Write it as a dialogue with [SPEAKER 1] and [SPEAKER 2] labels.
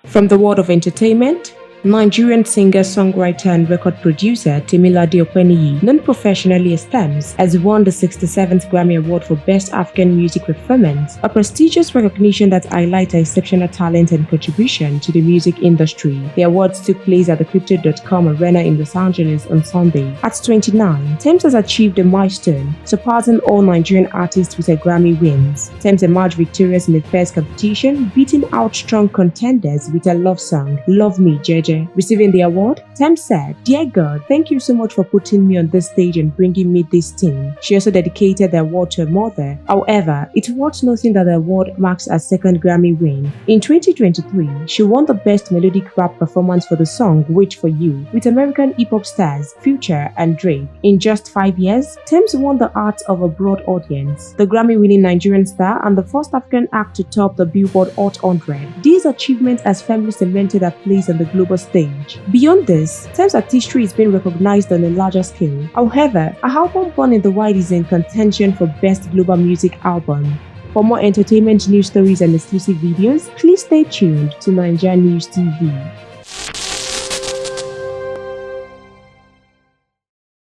[SPEAKER 1] From the world of entertainment, Nigerian singer, songwriter and record producer Temilade Openiyi, known professionally as Tems, has won the 67th Grammy Award for Best African Music Performance, a prestigious recognition that highlights her exceptional talent and contribution to the music industry. The awards took place at the Crypto.com Arena in Los Angeles on Sunday. At 29, Tems has achieved a milestone, surpassing all Nigerian artists with her Grammy wins. Tems emerged victorious in the first competition, beating out strong contenders with her love song, Love Me Jeje. Receiving the award, Tems said, "Dear God, thank you so much for putting me on this stage and bringing me this team." She also dedicated the award to her mother. However, it's worth noting that the award marks her second Grammy win. In 2023, she won the Best Melodic Rap Performance for the song Wait For You with American hip-hop stars Future and Drake. In just 5 years, Tems won the hearts of a broad audience, the Grammy-winning Nigerian star and the first African act to top the Billboard Hot 100. These achievements has firmly cemented her place on the global stage. Beyond this, Tems' artistry is being recognized on a larger scale. However, her album Born in the Wild is in contention for Best Global Music Album. For more entertainment news stories and exclusive videos, please stay tuned to NaijaNews TV.